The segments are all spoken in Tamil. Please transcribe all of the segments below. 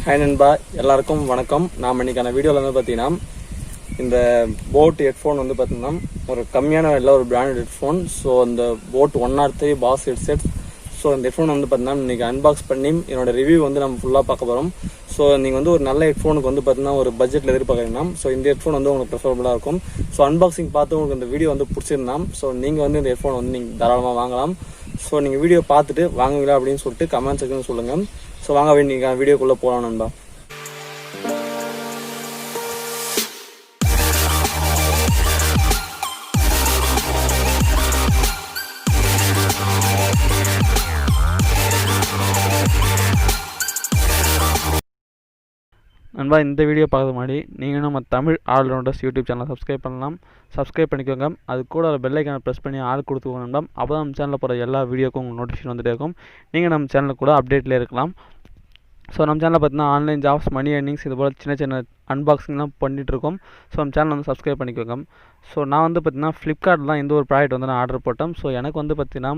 ஹாய் நண்பா, எல்லாருக்கும் வணக்கம். நாம் இன்னைக்கான வீடியோவில் வந்து பார்த்தீங்கன்னா இந்த போட் ஹெட்ஃபோன் வந்து பார்த்தீங்கன்னா ஒரு கம்மியான விலையில் ஒரு பிராண்டட் ஹெட்ஃபோன். ஸோ அந்த போட் 103 பாஸ் ஹெட்செட். ஸோ இந்த ஹெட்ஃபோன் வந்து பார்த்தீங்கன்னா இன்றைக்கி அன்பாக்ஸ் பண்ணி என்னோட ரிவ்யூ வந்து நம்ம ஃபுல்லாக பார்க்க போகிறோம். ஸோ நீங்கள் வந்து ஒரு நல்ல ஹெட்ஃபோனுக்கு வந்து பார்த்தீங்கன்னா ஒரு பட்ஜெட்டில் எதிர்பார்க்குறீங்கன்னா ஸோ இந்த ஹெட்ஃபோன் வந்து உங்களுக்கு ப்ரிஃபரபுளாக இருக்கும். ஸோ அன்பாக்சிங் பார்த்து உங்களுக்கு இந்த வீடியோ வந்து பிடிச்சிருந்தா ஸோ நீங்கள் வந்து இந்த ஹெட்ஃபோன் வந்து நீங்கள் தாராளமாக வாங்கலாம். ஸோ நீங்கள் வீடியோ பார்த்துட்டு வாங்குவீங்களா அப்படின்னு சொல்லிட்டு கமெண்ட் செக்ஷன் சொல்லுங்கள். ஸோ வாங்க வேண்டிய வீடியோக்குள்ளே போகலாம் நண்பா. நண்பா, இந்த வீடியோ பார்க்குறது முன்னாடி நீங்கள் நம்ம தமிழ் ஆல்ரவுண்டர்ஸ் யூடியூப் சேனலை சப்ஸ்கிரைப் பண்ணலாம். சப்ஸ்கிரைப் பண்ணிக்கோங்க. அது கூட ஒரு பெல் ஐக்கானை ப்ரெஸ் பண்ணி ஆள் கொடுத்துக்கோங்க நண்பா. அப்போ தான் நம்ம சேனலில் போகிற எல்லா வீடியோக்கும் உங்களுக்கு நோட்டிஃபிகேஷன் வந்துட்டே இருக்கும். நீங்கள் நம்ம சேனலில் கூட அப்டேட்டில் இருக்கலாம். ஸோ நம்ம சேனலில் பார்த்தீங்கன்னா ஆன்லைன் ஜாப்ஸ், மணி ஏர்னிங்ஸ், இது போல் சின்ன சின்ன அன்பாக்சிங்லாம் பண்ணிகிட்ருக்கோம். ஸோ நம்ம சேனல் வந்து சப்ஸ்கிரைப் பண்ணிக்கோங்க. ஸோ நான் வந்து பார்த்தீங்கன்னா ஃப்ளிப்கார்ட்டில் தான் இந்த ஒரு ப்ராடக்ட் வந்து நான் ஆர்டர் போட்டேன். ஸோ எனக்கு வந்து பார்த்தீங்கன்னா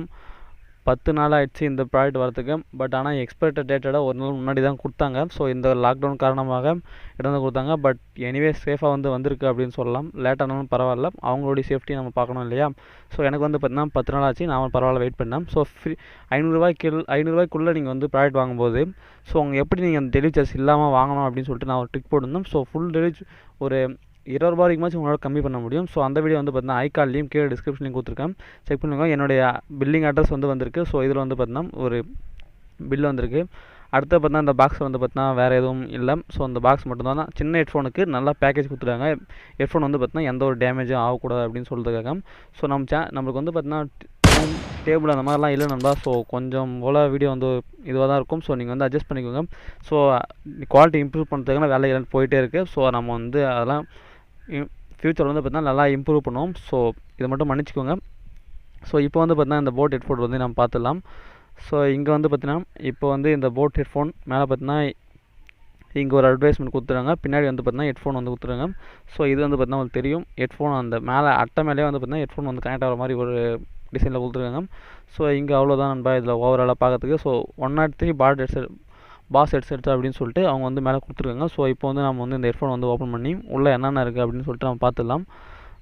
10 நாள் ஆகிடுச்சு இந்த ப்ராடக்ட் வரதுக்கு. பட் ஆனால் எக்ஸ்பைரி டேட்டோட ஒரு நாள் முன்னாடி தான் கொடுத்தாங்க. ஸோ இந்த லாக்டவுன் காரணமாக இடம் கொடுத்தாங்க. பட் எனிவே சேஃபாக வந்திருக்கு அப்படின்னு சொல்லலாம். லேட்டானாலும் பரவாயில்ல, அவங்களுடைய சேஃப்டி நம்ம பார்க்கணும் இல்லையா. ஸோ எனக்கு வந்து பார்த்தீங்கன்னா 10 நாள் ஆச்சு. நான் பரவாயில்ல வெயிட் பண்ணேன். ஸோ $500 நீங்கள் வந்து ப்ராடக்ட் வாங்கும்போது ஸோ அவங்க எப்படி நீங்கள் அந்த டெலிவரி சார்ஜ் இல்லாமல் வாங்கணும் அப்படின்னு சொல்லிட்டு நான் ஒரு ட்ரிக் போட்டிருந்தேன். ஸோ ஃபுல் டெலிவரி ஒரு $20 உங்களால் கம்மி பண்ண முடியும். ஸோ அந்த வீடியோ வந்து பார்த்தீங்கன்னா ஐகார்ட்லேயும் கீழே டிஸ்கிரிப்ஷன்லையும் கொடுத்துருக்கேன், செக் பண்ணுங்க. என்னுடைய பில்லிங் அட்ரஸ் வந்து வந்திருக்கு. ஸோ இதில் வந்து பார்த்தீங்கன்னா ஒரு பில் வந்திருக்கு. அடுத்து பார்த்தீங்கன்னா இந்த பாக்ஸ் வந்து பார்த்தீங்கன்னா வேறு எதுவும் இல்லை. ஸோ அந்த பாக்ஸ் மட்டும்தான். சின்ன ஹெட்ஃபோனுக்கு நல்லா பேக்கேஜ் கொடுத்துருக்காங்க. ஹெட்ஃபோன் வந்து பார்த்தீங்கன்னா எந்த ஒரு டேமேஜும் ஆகக்கூடாது அப்படின்னு சொல்கிறதுக்காக. ஸோ நம்மளுக்கு வந்து பார்த்தீங்கன்னா டேபிள் அந்த மாதிரிலாம் இல்லை நண்பா. ஸோ கொஞ்சம் போல் வீடியோ வந்து இதுவாக தான் இருக்கும். ஸோ நீங்கள் வந்து அட்ஜஸ்ட் பண்ணிக்கோங்க. ஸோ குவாலிட்டி இம்ப்ரூவ் பண்ணுறதுக்கான வேலை போயிட்டே இருக்குது. ஸோ நம்ம வந்து அதெல்லாம் ஃப்யூச்சர் வந்து பார்த்தீங்கன்னா நல்லா இம்ப்ரூவ் பண்ணுவோம். ஸோ இதை மட்டும் மன்னிச்சிக்கோங்க. ஸோ இப்போ வந்து பார்த்தீங்கன்னா இந்த போட் ஹெட்ஃபோன் வந்து நம்ம பார்த்துடலாம். ஸோ இங்கே வந்து பார்த்தீங்கன்னா இப்போ வந்து இந்த போட் ஹெட்ஃபோன் மேலே பார்த்தீங்கன்னா இங்கே ஒரு அட்வர்டைஸ்மெண்ட் கொடுத்துருக்காங்க. பின்னாடி வந்து பார்த்தீங்கன்னா ஹெட்ஃபோன் வந்து கொடுத்துருக்காங்க. ஸோ இது வந்து பார்த்தீங்கன்னா உங்களுக்கு தெரியும், ஹெட்ஃபோன் அந்த மேலே அட்டை மேலே வந்து பார்த்தீங்கன்னா ஹெட்ஃபோன் வந்து கனெக்ட் ஆகிற மாதிரி ஒரு டிசைனில் கொடுத்துருக்காங்க. ஸோ இங்கே அவ்வளோதான் நண்பா இதில் ஓவராலாக பார்க்கறதுக்கு. ஸோ 103 பாஸ் ஹெட்செட் அப்படின்னு சொல்லிட்டு அவங்க வந்து மேலே கொடுத்துருக்காங்க. ஸோ இப்போ வந்து நம்ம வந்து இந்த ஹெட்ஃபோன் வந்து ஓப்பன் பண்ணி உள்ளே என்னென்ன இருக்குது அப்படின்னு சொல்லிட்டு நம்ம பார்த்துடலாம்.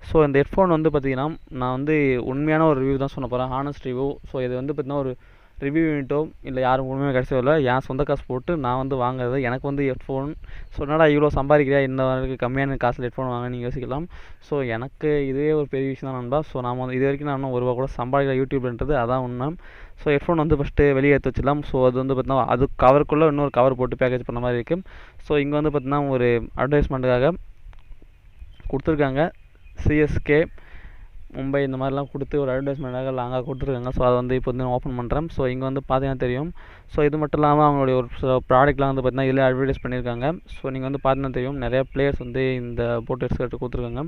ஸோ இந்த ஹெட்ஃபோன் வந்து பார்த்திங்கன்னா நான் வந்து உண்மையான ஒரு ரிவ்யூ தான் சொல்ல போகிறேன், ஹானஸ்ட் ரிவ்யூ. ஸோ இது வந்து பார்த்திங்கன்னா ஒரு ரிவ்யூ யூனிட்டோ இல்லை யாரும் உண்மையாக கிடைச்சதில்லை. என் சொந்த காசு போட்டு நான் வந்து வாங்குறது. எனக்கு வந்து ஹெட்ஃபோன் ஸோ என்னடா இவ்வளோ சம்பாதிக்கிறியா, இந்த கம்மியான காசில் ஹெட்ஃபோன் வாங்க நீங்கள் யோசிக்கலாம். ஸோ எனக்கு இதுவே ஒரு பெரிய விஷயம் தான் நண்பா. ஸோ நான் வந்து இது வரைக்கும் நான் ₹1 கூட சம்பாதிக்கிற யூடியூப்ன்றது அதான் உண்மை. ஸோ ஹெட்ஃபோன் வந்து ஃபஸ்ட்டு வெளியே எடுத்து வச்சிடலாம். ஸோ அது வந்து பார்த்தீங்கன்னா அது கவருக்குள்ளே இன்னொரு கவர் போட்டு பேக்கேஜ் பண்ண மாதிரி இருக்குது. ஸோ இங்கே வந்து பார்த்தீங்கன்னா ஒரு அட்வர்டைஸ்மெண்ட்டுக்காக கொடுத்துருக்காங்க. சிஎஸ்கே மும்பை இந்த மாதிரிலாம் கொடுத்து ஒரு அட்வர்டைஸ்மெண்ட்டாக லாங்காக கொடுத்துருக்காங்க. ஸோ அதை வந்து இப்போ வந்து ஓப்பன் பண்ணுறேன். ஸோ இங்கே வந்து பார்த்தீங்கன்னா தெரியும். ஸோ இது மட்டும் இல்லாமல் அவங்களுடைய ஒரு ப்ராடக்ட்லாம் வந்து பார்த்தீங்கன்னா இதில் அட்வர்டைஸ் பண்ணியிருக்காங்க. ஸோ நீங்கள் வந்து பார்த்தீங்கன்னா தெரியும், நிறைய பிளேயர்ஸ் வந்து இந்த போட் ஹெட்செட் கொடுத்துருக்காங்க.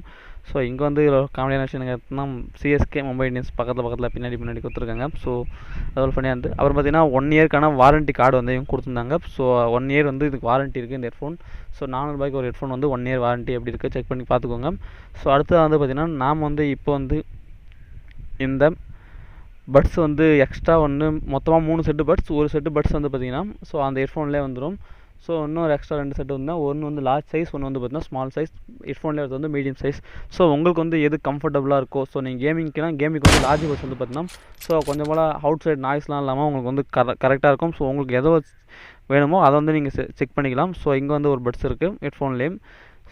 ஸோ இங்கே வந்து காமெடியான விஷயம் பார்த்தீங்கன்னா சிஎஸ்கே மும்பை இந்தியன்ஸ் பக்கத்தில் பின்னாடி கொடுத்துருக்காங்க. ஸோ அது பண்ணியாக இருந்து அப்புறம் பார்த்தீங்கன்னா 1 இயர்க்கான வாரண்ட்டி கார்டு வந்து இவங்க கொடுத்துருந்தாங்க. ஸோ 1 இயர் வந்து இதுக்கு வாரண்ட்டி இருக்குது இந்த ஹெட்ஃபோன். ஸோ $400 ஒரு ஹெட்ஃபோன் வந்து 1 இயர் வாரண்ட்டி எப்படி இருக்குது செக் பண்ணி பார்த்துக்கோங்க. ஸோ அடுத்தது வந்து பார்த்திங்கன்னா நாம் வந்து இப்போ வந்து இந்த பட்ஸ் வந்து எக்ஸ்ட்ரா ஒன்று மொத்தமாக 3 செட்டு பட்ஸ், ஒரு செட்டு பட்ஸ் வந்து பார்த்திங்கன்னா ஸோ அந்த ஹெட்ஃபோன்லேயே வந்துடும். ஸோ இன்னொரு எக்ஸ்ட்ரா 2 செட்டு வந்து ஒன்று வந்து லார்ஜ் சைஸ், ஒன்று வந்து பார்த்திங்கன்னா ஸ்மால் சைஸ். ஹெட்ஃபோன்லேயே வந்து மீடியம் சைஸ். ஸோ உங்களுக்கு வந்து எது கம்ஃபர்டபுளாக இருக்கோ, ஸோ நீங்கள் கேமிங்க்கு வந்து லார்ஜ் பட்ஸ் வந்து பார்த்திங்கன்னா ஸோ கொஞ்சம் போல் அவுட் சைட் நாய்ஸ்லாம் இல்லாமல் உங்களுக்கு வந்து கரெக்டாக இருக்கும். ஸோ உங்களுக்கு எதோ வேணுமோ அதை வந்து நீங்கள் செக் பண்ணிக்கலாம். ஸோ இங்கே வந்து ஒரு பட்ஸ் இருக்குது ஹெட்ஃபோன்லேயும்.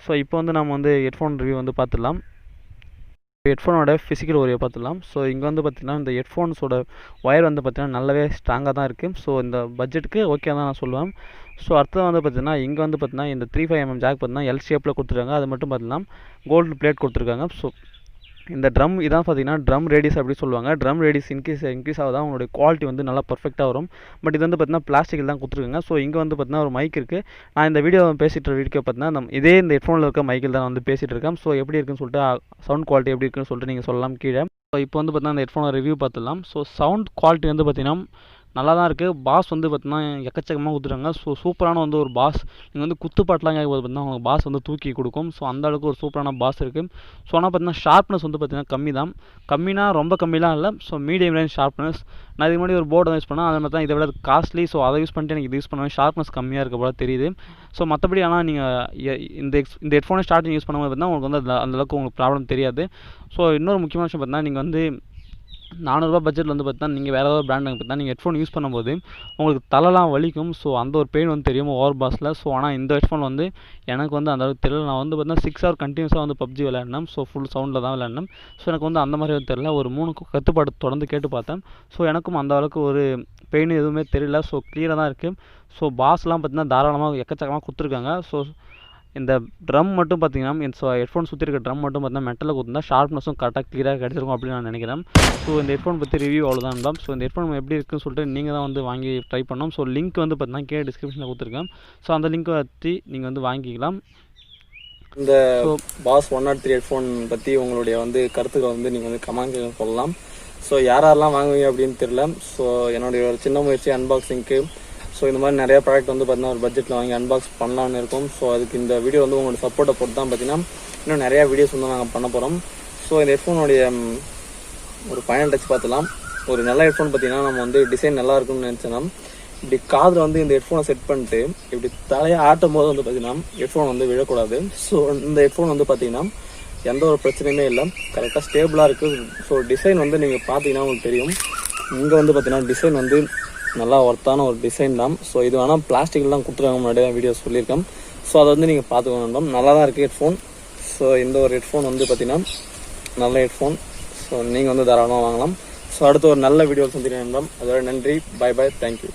ஸோ இப்போ வந்து நம்ம வந்து ஹெட்ஃபோன் ரிவ்யூ வந்து பார்த்துடலாம். ஹெட்ஃபோனோட ஃபிசிக்கல் ஒரே பார்த்துடலாம். ஸோ இங்கே வந்து பார்த்திங்கன்னா இந்த ஹெட்ஃபோன்ஸோட ஒயர் வந்து பார்த்திங்கன்னா நல்லாவே ஸ்ட்ராங்காக தான் இருக்குது. ஸோ இந்த பட்ஜெட்டுக்கு ஓகே தான் நான் சொல்லுவேன். ஸோ அடுத்தது வந்து பார்த்திங்கன்னா இங்கே வந்து பார்த்திங்கன்னா இந்த 3.5mm ஜாக் பார்த்திங்கன்னா எல் ஷேப்பில் கொடுத்துருக்காங்க. அது மட்டும் பார்த்திங்கன்னா கோல்டு பிளேட் கொடுத்துருக்காங்க. ஸோ இந்த ட்ரம் இதான் பார்த்திங்கன்னா ட்ரம் ரேடியஸ் அப்படி சொல்லுவாங்க. ட்ரம் ரேடியஸ் இன்க்ரீஸ் ஆகுதான் உங்களுடைய குவாலிட்டி வந்து நல்லா பர்ஃபெக்டாக வரும். பட் இது வந்து பார்த்திங்கன்னா பிளாஸ்டிக்கில் தான் கொடுத்துருக்காங்க. ஸோ இங்கே வந்து பார்த்திங்கன்னா ஒரு மைக் இருக்குது. நான் இந்த வீடியோ பார்த்திங்கன்னா இதே இந்த ஹெட்ஃபோனில் இருக்க மைக்கில் தான் வந்து பேசிகிட்டு இருக்கேன். ஸோ எப்படி இருக்குன்னு சொல்லிட்டு சவுண்ட் குவாலிட்டி எப்படி இருக்குன்னு சொல்லிட்டு நீங்கள் சொல்லலாம் கீழே. ஸோ இப்போ வந்து பார்த்திங்கன்னா இந்த ஹெட்ஃபோனை ரிவ்யூ பார்த்துடலாம். ஸோ சவுண்ட் குவாலிட்டி வந்து பார்த்திங்கன்னா நல்லா தான் இருக்குது. பாஸ் வந்து பார்த்தீங்கன்னா எக்கச்சக்கமாக கொடுத்துருக்காங்க. ஸோ சூப்பரான வந்து ஒரு பாஸ். நீங்கள் வந்து குத்துப்பாட்டெலாம் கேட்கும்போது பார்த்தீங்கன்னா உங்களுக்கு பாஸ் வந்து தூக்கி கொடுக்கும். ஸோ அந்த அளவுக்கு ஒரு சூப்பரான பாஸ் இருக்குது. ஸோ ஆனால் பார்த்தீங்கன்னா ஷார்ப்னஸ் வந்து பார்த்தீங்கன்னா கம்மி தான். கம்மினா ரொம்ப கம்மிலாம் இல்லை. So medium range sharpness. நான் இதுக்கு முன்னாடி ஒரு போர்டு யூஸ் பண்ணேன். அதே மாதிரி தான் இதை விட காஸ்ட்லி. ஸோ அதை யூஸ் பண்ணிட்டு எனக்கு இது யூஸ் பண்ணுவேன். ஷார்ப்னஸ் கம்மியாக இருக்க போல தெரியுது. ஸோ மற்றபடி ஆனால் நீங்கள் இந்த ஹெட்ஃபோனை ஸ்டார்டிங் யூஸ் பண்ணும்போது பார்த்தீங்கன்னா உங்களுக்கு வந்து அந்தளவுக்கு உங்களுக்கு ப்ராப்ளம் தெரியாது. ஸோ இன்னொரு முக்கியமான விஷயம் பார்த்தீங்கன்னா நீங்கள் வந்து ₹400 பட்ஜெட்டில் வந்து பார்த்தீங்கன்னா நீங்கள் வேறு ஏதாவது பிராண்ட் பார்த்தீங்கன்னா நீங்கள் ஹெட்ஃபோன் யூஸ் பண்ணும்போது உங்களுக்கு தலைலாம் வலிக்கும். ஸோ அந்த ஒரு பெயின் வந்து தெரியும் ஓவர் பாஸில். ஸோ ஆனால் இந்த ஹெட்ஃபோன் வந்து எனக்கு வந்து அந்த அளவுக்கு தெரியல. நான் வந்து பார்த்தீங்கன்னா 6 ஹவர் கண்டினியூஸாக வந்து பப்ஜி விளையாடினேன். ஸோ ஃபுல் சவுண்டில் தான் விளையாடினேன். ஸோ எனக்கு வந்து அந்த மாதிரி வந்து தெரியல. ஒரு 3 கட்டுப்பாடு தொடர்ந்து கேட்டு பார்த்தேன். ஸோ எனக்கும் அந்த அளவுக்கு ஒரு பெயின் எதுவுமே தெரியல. ஸோ கிளியராக தான் இருக்குது. ஸோ பாஸ்லாம் பார்த்தீங்கன்னா தாராளமாக எக்கச்சக்கமாக கொடுத்துருக்காங்க. ஸோ இந்த ட்ரம் மட்டும் பார்த்தீங்கன்னா ஹெட்ஃபோன் சுற்றி இருக்க ட்ரம் மட்டும் பார்த்தீங்கன்னா மெட்டலில் கொடுத்துருந்தா ஷார்ப்னஸும் கரெக்டாக கிளியராக கிடச்சிருக்கும் அப்படின்னு நான் நினைக்கிறேன். ஸோ இந்த ஹெட்ஃபோன் பற்றி ரிவ்யூ அவ்வளோதான் தான். ஸோ இந்த ஹெட்ஃபோன் எப்படி இருக்குன்னு சொல்லிட்டு நீங்கள் தான் வந்து வாங்கி ட்ரை பண்ணோம். ஸோ லிங்க் வந்து பார்த்தீங்கன்னா கீழே டிஸ்கிரிப்ஷனில் கொடுத்துருக்கேன். ஸோ அந்த லிங்க்கை பற்றி நீங்கள் வந்து வாங்கிக்கலாம். இந்த பாஸ் 103 ஹெட்ஃபோன் பற்றி உங்களுடைய வந்து கருத்துக்களை வந்து நீங்கள் வந்து கமெண்ட் சொல்லலாம். ஸோ யாரெல்லாம் வாங்குவீங்க அப்படின்னு தெரியல. ஸோ என்னுடைய ஒரு சின்ன முயற்சி அன்பாக்சிங்க்கு. ஸோ இந்த மாதிரி நிறைய ப்ராடக்ட் வந்து பார்த்தீங்கன்னா ஒரு பட்ஜெட்டில் வாங்கி அன்பாக்ஸ் பண்ணலான்னு இருக்கும். ஸோ அதுக்கு இந்த வீடியோ வந்து உங்களோட சப்போர்ட்டை பொறுத்து தான் பார்த்தீங்கன்னா இன்னும் நிறையா வீடியோஸ் வந்து நாங்கள் பண்ண போகிறோம். ஸோ இந்த ஹெட்ஃபோனுடைய ஒரு ஃபைனல் டச் பார்த்துலாம். ஒரு நல்ல ஹெட்ஃபோன் பார்த்தீங்கன்னா நம்ம வந்து டிசைன் நல்லா இருக்கும்னு நினச்சோன்னா இப்படி காதில் வந்து இந்த ஹெட்ஃபோனை செட் பண்ணிட்டு இப்படி தலையை ஆட்டும் போது வந்து பார்த்தீங்கன்னா ஹெட்ஃபோன் வந்து விழக்கூடாது. ஸோ இந்த ஹெட்ஃபோன் வந்து பார்த்தீங்கன்னா எந்த ஒரு பிரச்சனையுமே இல்லை, கரெக்டாக ஸ்டேபிளாக இருக்குது. ஸோ டிசைன் வந்து நீங்கள் பார்த்தீங்கன்னா உங்களுக்கு தெரியும். இங்கே வந்து பார்த்தீங்கன்னா டிசைன் வந்து நல்லா ஒர்த்தான ஒரு டிசைன் தான். ஸோ இது வேணால் பிளாஸ்டிக்லாம் கொடுத்துருக்காங்க, முன்னாடி தான் வீடியோ சொல்லியிருக்கேன். ஸோ அதை வந்து நீங்கள் பார்த்துக்க வேண்டாம். நல்லா தான் இருக்குது ஹெட்ஃபோன். ஸோ இந்த ஒரு ஹெட்ஃபோன் வந்து பார்த்தீங்கன்னா நல்ல ஹெட்ஃபோன். ஸோ நீங்கள் வந்து தாராளமாக வாங்கலாம். ஸோ அடுத்த ஒரு நல்ல வீடியோ சந்திக்கிறேன். அதோட நன்றி. Bye bye. தேங்க்யூ.